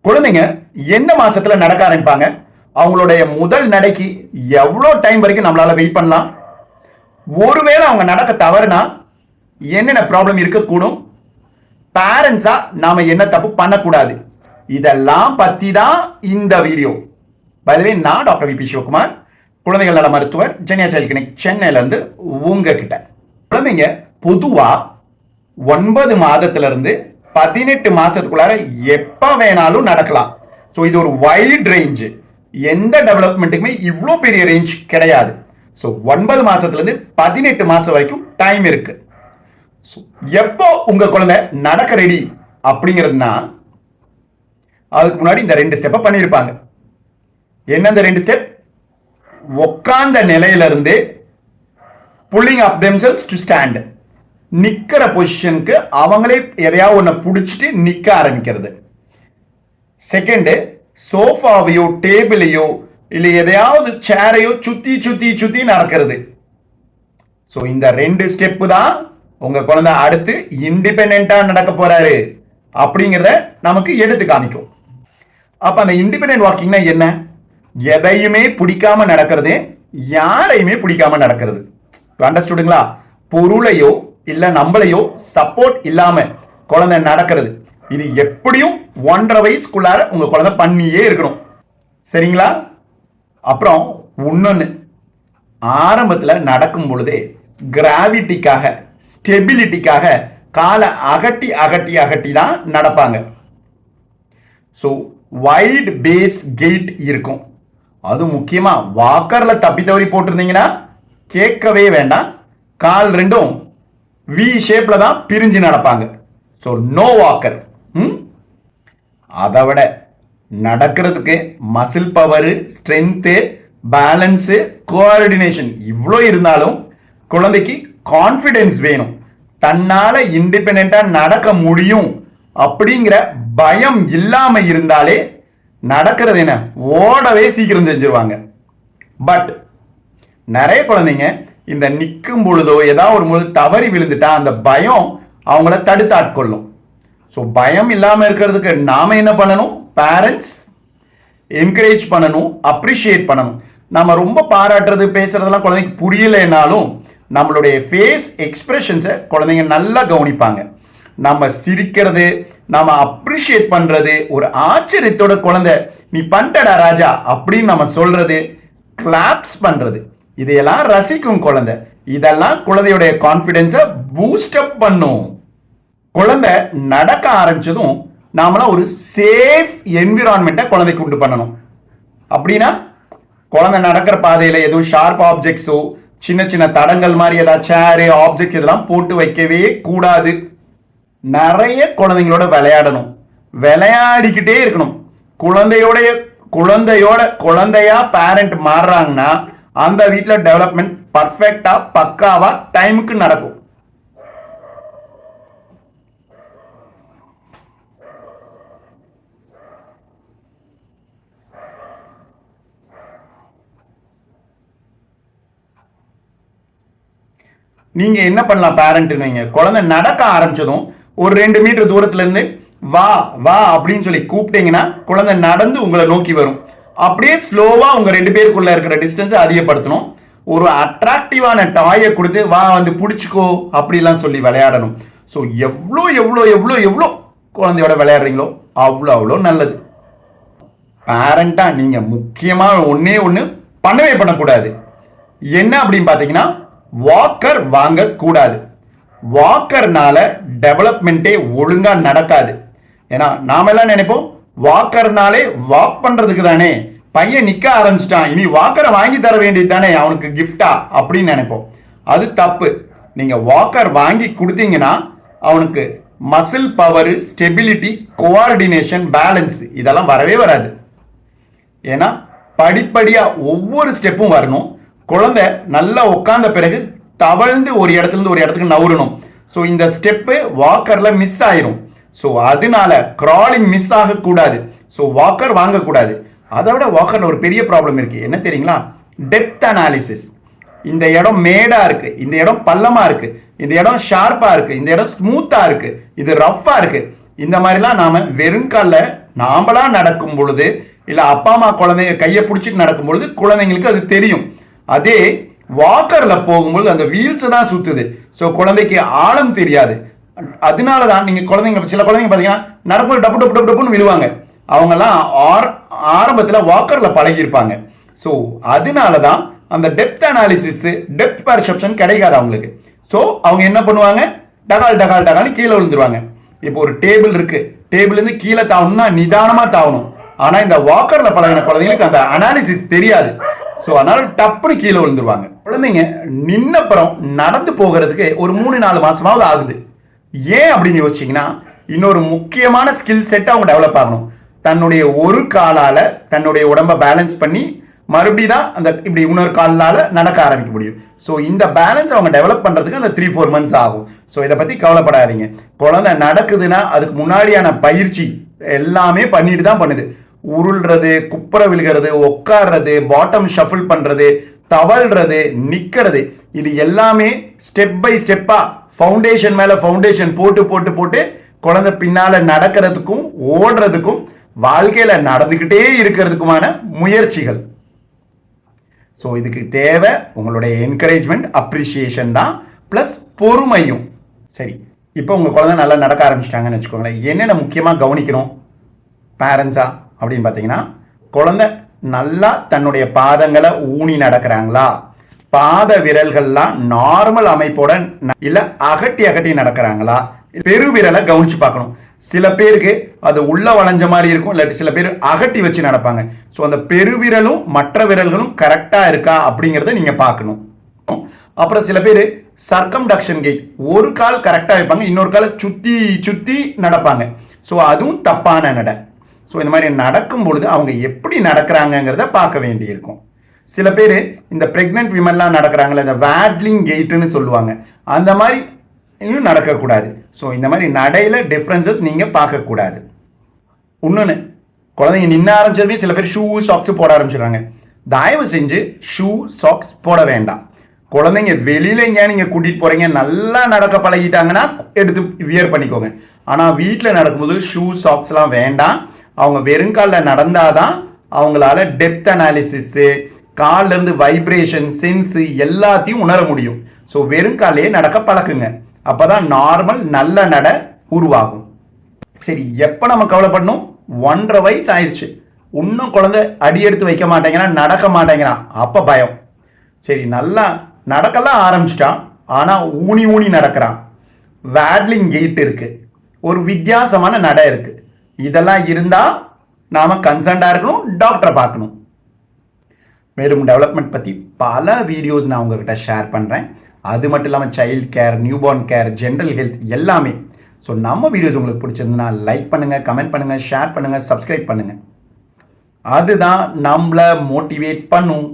குழந்தைங்க எந்த மாசத்துல நடக்க ஆரம்பிப்பாங்க? அவங்களுடைய முதல் நடைக்கு எவ்வளோ டைம் வரைக்கும் நம்மளால வெயிட் பண்ணலாம்? ஒருவேளை அவங்க நடக்க தவறுனா என்னென்ன ப்ராப்ளம் இருக்கக்கூடும்? பேரண்ட்ஸா நாம என்ன தப்பு பண்ணக்கூடாது? இதெல்லாம் பத்தி தான் இந்த வீடியோ. பதவே நான் டாக்டர் விபி சிவகுமார், குழந்தைகள் நல மருத்துவர், ஜெனியா சைல்ட் கிளினிக், சென்னையில இருந்து உங்ககிட்ட. குழந்தைங்க பொதுவா 9 மாதத்துல இருந்து 18 மாசத்துக்குள்ளார எப்ப வேணாலும் நடக்கலாம். ஸோ இது ஒரு வைட் ரேஞ்ச். எந்த டெவலப்மெண்ட்டுக்குமே இவ்வளோ பெரிய ரேஞ்ச் கிடையாது. ஸோ 9 மாசத்துல இருந்து 18 மாசம் வரைக்கும் டைம் இருக்கு. எப்போ உங்க குழந்தை நடக்க ரெடி அப்படிங்கிறதுனா அதுக்கு முன்னாடி இந்த 2 ஸ்டெப்பை பண்ணியிருப்பாங்க. என்ன இந்த 2 ஸ்டெப்? உட்கார்ந்த நிலையில இருந்து pulling up themselves to stand, நிக்கிற பொசிஷனுக்கு அவங்களே எதையாவது ஒன்ன பிடிச்சிட்டு நிக்க ஆரம்பிக்கிறது. செகண்ட், சோஃபாவையோ டேபிளையோ இல்லை எதையாவது சேரையோ சுத்தி சுத்தி சுத்தி நடக்கிறது. ஸோ இந்த 2 ஸ்டெப்பு தான் உங்க குழந்தை அடுத்து இண்டிபெண்டா நடக்க போறாரு அப்படிங்கிறத நமக்கு எடுத்து காமிக்கும். அப்ப அந்த இண்டிபெண்டன்ட் வாக்கிங்னா என்ன? எதையுமே பிடிக்காம நடக்கிறது, யாரையுமே பிடிக்காம நடக்கிறது. அண்டர்ஸ்டுடுங்களா? பொருளையோ இல்ல நம்மளையோ சப்போர்ட் இல்லாம குழந்தை நடக்கிறது. இது எப்படியும் 1.5 வயசுக்குள்ளார உங்க குழந்தை பண்ணியே இருக்கணும். சரிங்களா? அப்புறம் இன்னொன்னு, ஆரம்பத்துல நடக்கும் பொழுதே கிராவிட்டிக்காக, ஸ்டெபிலிட்டிக்காக காலை அகட்டி அகட்டி அகட்டி தான் நடப்பாங்க. ஸோ வைட் பேஸ் கெயிட் இருக்கும். அது முக்கியமா வாக்கர்ல தப்பி தவறி போட்டிருந்தீங்கன்னா கேட்கவே வேண்டாம். கால் ரெண்டும் வி ஷேப்ல தான் பிரிஞ்சு நடப்பாங்க. So no walker. அதை விட நடக்கிறதுக்கு muscle power, strength, balance, coordination இவ்வளோ இருந்தாலும் குழந்தைக்கு கான்ஃபிடென்ஸ் வேணும். தன்னால இண்டிபெண்டா நடக்க முடியும் அப்படிங்கிற பயம் இல்லாம இருந்தாலே நடக்கிறது என்ன, ஓடவே சீக்கிரம் செஞ்சிருவாங்க. பட் நிறைய குழந்தைங்க இந்த நிற்கும் பொழுதோ ஏதாவது ஒரு பொழுது தவறி விழுந்துட்டா அந்த பயம் அவங்கள தடுத்து ஆட்கொள்ளும். ஸோ பயம் இல்லாமல் இருக்கிறதுக்கு நாம என்ன பண்ணணும்? பேரண்ட்ஸ் என்கரேஜ் பண்ணணும், அப்ரிஷியேட் பண்ணணும். நம்ம ரொம்ப பாராட்டுறது, பேசுறதெல்லாம் குழந்தைக்கு புரியலைனாலும் நம்மளுடைய ஃபேஸ் எக்ஸ்பிரஷன்ஸை குழந்தைங்க நல்லா கவனிப்பாங்க. நம்ம சிரிக்கிறது, நம்ம அப்ரிஷியேட் பண்றது, ஒரு ஆச்சரியத்தோட குழந்தை நீ பண்ணிட்டடா ராஜா அப்படின்னு நம்ம சொல்றது, கிளாப்ஸ் பண்றது, இதையெல்லாம் ரசிக்கும் குழந்தை. இதெல்லாம் குழந்தையுடைய கான்ஃபிடென்ஸை பூஸ்ட் அப் பண்ணும். குழந்தை நடக்க ஆரம்பிச்சதும் நாமளாம் ஒரு சேஃப் என்விரான்மெண்ட்டை குழந்தைக்கு உண்டு பண்ணணும். அப்படின்னா குழந்தை நடக்கிற பாதையில் எதுவும் ஷார்ப் ஆப்ஜெக்ட்ஸோ சின்ன சின்ன தடங்கள் மாதிரி ஏதாவது சேரு ஆப்ஜெக்ட்ஸ் இதெல்லாம் போட்டு வைக்கவே கூடாது. நிறைய குழந்தைங்களோட விளையாடணும், விளையாடிக்கிட்டே இருக்கணும். குழந்தையா பேரண்ட் மாறுறாங்கன்னா அந்த வீட்டில் டெவலப்மெண்ட் பர்ஃபெக்டா பக்காவா டைமுக்கு நடக்கும். நீங்க என்ன பண்ணலாம்? பேரண்ட் குழந்தை நடக்க ஆரம்பிச்சதும் ஒரு 2 மீட்டர் தூரத்துல இருந்து வா வா அப்படின்னு சொல்லி கூப்பிட்டீங்கன்னா குழந்தை நடந்து உங்களை நோக்கி வரும். அப்படியே ஸ்லோவா உங்க 2 பேருக்குள்ள இருக்கிற டிஸ்டன்ஸை அதிகப்படுத்தணும். ஒரு அட்ராக்டிவான டாயை கொடுத்து வா வந்து பிடிச்சிக்கோ அப்படிலாம் சொல்லி விளையாடணும். ஸோ எவ்வளோ எவ்வளோ எவ்வளோ எவ்வளோ குழந்தையோட விளையாடுறீங்களோ அவ்வளோ அவ்வளோ நல்லது. பேரண்டா நீங்க முக்கியமா ஒண்ணு பண்ணக்கூடாது. என்ன அப்படின்னு பாத்தீங்கன்னா, வாக்கர் வாங்க கூடாது. வாக்கர்னால டெவலப்மெண்ட்டே ஒழுங்கா நடக்காது. ஏன்னா நாம எல்லாம் நினைப்போம் வாக்கர்னாலே வாக் பண்றதுக்கு தானே, பையன் நிக்க ஆரம்பிச்சிட்டான் இனி வாக்கரை வாங்கி தர வேண்டியது தானே அவனுக்கு கிஃப்டா அப்படின்னு நினைப்போம். அது தப்பு. நீங்க வாக்கர் வாங்கி கொடுத்தீங்கன்னா அவனுக்கு muscle power, stability, coordination, balance இதெல்லாம் வரவே வராது. ஏன்னா படிப்படியா ஒவ்வொரு ஸ்டெப்பும் வரணும். குழந்தை நல்லா உட்கார்ந்த பிறகு தவழ்ந்து ஒரு இடத்துல இருந்து ஒரு இடத்துக்கு நவுறணும். ஸோ இந்த ஸ்டெப்பு வாக்கர்ல மிஸ் ஆயிரும். ஸோ அதனால கிராலிங் மிஸ் ஆகக்கூடாது. ஸோ வாக்கர் வாங்கக்கூடாது. அதை விட வாக்கர்ல ஒரு பெரிய ப்ராப்ளம் இருக்கு. என்ன தெரியுங்களா? Depth analysis. இந்த இடம் மேடா இருக்கு, இந்த இடம் பள்ளமா இருக்கு, இந்த இடம் ஷார்ப்பா இருக்கு, இந்த இடம் ஸ்மூத்தா இருக்கு, இது ரஃப்பா இருக்கு, இந்த மாதிரிலாம் நாம வெறும் கால்ல நாமளா நடக்கும் பொழுது இல்லை அப்பா அம்மா குழந்தைங்க கையை பிடிச்சிட்டு நடக்கும் பொழுது குழந்தைங்களுக்கு அது தெரியும். அதே வாக்கரில் போகும்போது அந்த வீல்ஸ் தான் சுத்துது. ஸோ குழந்தைக்கு ஆழம் தெரியாது. அதனால தான் நீங்கள் குழந்தைங்க சில குழந்தைங்க பார்த்தீங்கன்னா நடக்கும்போது டப்பு டப்பு டப்பு டப்புன்னு விழுவாங்க. அவங்கெல்லாம் ஆரம்பத்தில் வாக்கரில் பழகியிருப்பாங்க. ஸோ அதனால தான் அந்த டெப்த் அனாலிசிஸ் டெப்த் பர்செப்ஷன் கிடைக்காது அவங்களுக்கு. ஸோ அவங்க என்ன பண்ணுவாங்க, டகால் டகால் டகால்னு கீழே விழுந்துருவாங்க. இப்போ ஒரு டேபிள் இருக்கு, டேபிள்லேருந்து கீழே தாவணும்னா நிதானமாக தாவணும். ஆனால் இந்த வாக்கரில் பழகின குழந்தைங்களுக்கு அந்த அனாலிசிஸ் தெரியாது. ஸோ அதனால டப்புன்னு கீழே விழுந்துருவாங்க. குழந்தைங்க நின்னப்புறம் நடந்து போகிறதுக்கு ஒரு 3-4 மாசமாவது ஆகுது. ஏன் அப்படின்னு யோசிச்சிங்கன்னா இன்னொரு முக்கியமான ஸ்கில் செட் அவங்க டெவலப் ஆகணும். தன்னுடைய ஒரு காலால் தன்னுடைய உடம்பை பேலன்ஸ் பண்ணி மறுபடியும் தான் அந்த இப்படி இன்னொரு காலால் நடக்க ஆரம்பிக்க முடியும். ஸோ இந்த பேலன்ஸ் அவங்க டெவலப் பண்ணுறதுக்கு அந்த 3-4 மந்த்ஸ் ஆகும். ஸோ இதை பற்றி கவலைப்படாதீங்க. குழந்தை நடக்குதுன்னா அதுக்கு முன்னாடியான பயிற்சி எல்லாமே பண்ணிட்டு தான் பண்ணுது. உருள்றது, குப்புற விழுகிறது, உட்கார்றது, பாட்டம் ஷஃபிள் பண்ணுறது, தவழ்றது, நிற்கிறது, இது எல்லாமே ஸ்டெப் பை ஸ்டெப்பாக ஃபவுண்டேஷன் மேலே ஃபவுண்டேஷன் போட்டு போட்டு போட்டு குழந்தை பின்னால் நடக்கிறதுக்கும் ஓடுறதுக்கும் வாழ்க்கையில் நடந்துக்கிட்டே இருக்கிறதுக்குமான முயற்சிகள். ஸோ இதுக்கு தேவை உங்களுடைய என்கரேஜ்மெண்ட், அப்ரிசியேஷன் தான், ப்ளஸ் பொறுமையும். சரி, இப்போ உங்கள் குழந்தை நல்லா நடக்க ஆரம்பிச்சிட்டாங்கன்னு வச்சுக்கோங்களேன். என்னென்ன முக்கியமாக கவனிக்கணும் பேரண்ட்ஸா அப்படின்னு பார்த்தீங்கன்னா, குழந்தை நல்லா தன்னுடைய பாதங்களை ஊனி நடக்கிறாங்களா, பாத விரல்கள்லாம் நார்மல் அமைப்போட இல்லை அகட்டி அகட்டி நடக்கிறாங்களா, பெருவிரலை கவனிச்சு பார்க்கணும். சில பேருக்கு அது உள்ள வளைஞ்ச மாதிரி இருக்கும், இல்லாட்டி சில பேர் அகட்டி வச்சு நடப்பாங்க. ஸோ அந்த பெருவிரலும் மற்ற விரல்களும் கரெக்டாக இருக்கா அப்படிங்கிறத நீங்கள் பார்க்கணும். அப்புறம் சில பேர் சர்க்கம்டக்ஷன் கெயிட், ஒரு கால் கரெக்டாக வைப்பாங்க, இன்னொரு காலை சுற்றி சுற்றி நடப்பாங்க. ஸோ அதுவும் தப்பான நடை. ஸோ இந்த மாதிரி நடக்கும் பொழுது அவங்க எப்படி நடக்கிறாங்கங்கிறத பார்க்க வேண்டியிருக்கும். சில பேர் இந்த ப்ரெக்னென்ட் விமன்லாம் நடக்கிறாங்களே, இந்த வேட்லிங் கெயிட்டுன்னு சொல்லுவாங்க, அந்த மாதிரி இன்னும் நடக்கக்கூடாது. ஸோ இந்த மாதிரி நடையில் டிஃப்ரென்சஸ் நீங்கள் பார்க்கக்கூடாது. இன்னொன்று, குழந்தைங்க நின்ன ஆரம்பிச்சதுமே சில பேர் ஷூ சாக்ஸு போட ஆரம்பிச்சிடுறாங்க. தயவு செஞ்சு ஷூ சாக்ஸ் போட வேண்டாம். குழந்தைங்க வெளியில் எங்கேயா நீங்கள் கூட்டிகிட்டு போகிறீங்க, நல்லா நடக்க பழகிட்டாங்கன்னா எடுத்து வியர் பண்ணிக்கோங்க. ஆனால் வீட்டில் நடக்கும்போது ஷூ சாக்ஸ்லாம் வேண்டாம். அவங்க வெறுங்காலில் நடந்தாதான் அவங்களால டெப்த் அனாலிசிஸு, கால்லேருந்து வைப்ரேஷன், சென்ஸு எல்லாத்தையும் உணர முடியும். ஸோ வெறுங்காலையே நடக்க பழக்குங்க. அப்போ தான் நார்மல் நல்ல நடை உருவாகும். சரி, எப்போ நம்ம கவலைப்படணும்? 1.5 வயசு ஆயிடுச்சு, இன்னும் குழந்தை அடி எடுத்து வைக்க மாட்டேங்கிறான், நடக்க மாட்டேங்கிறான், அப்போ பயம். சரி, நல்லா நடக்கலாம் ஆரம்பிச்சிட்டான், ஆனால் ஊனி ஊனி நடக்கிறான், வேட்லிங் கெயிட் இருக்குது, ஒரு வித்தியாசமான நடை இருக்குது, இதெல்லாம் இருந்தால் நாம் கன்சர்ன்டாக இருக்கணும், டாக்டரை பார்க்கணும். மேலும் டெவலப்மெண்ட் பற்றி பல வீடியோஸ் நான் உங்ககிட்ட ஷேர் பண்ணுறேன். அது மட்டும் இல்லாமல் child care, newborn care, general health எல்லாமே. ஸோ நம்ம வீடியோஸ் உங்களுக்கு பிடிச்சிருந்ததுன்னா லைக் பண்ணுங்கள், கமெண்ட் பண்ணுங்கள், ஷேர் பண்ணுங்கள், சப்ஸ்கிரைப் பண்ணுங்கள். அதுதான் நம்மளை மோட்டிவேட் பண்ணும்.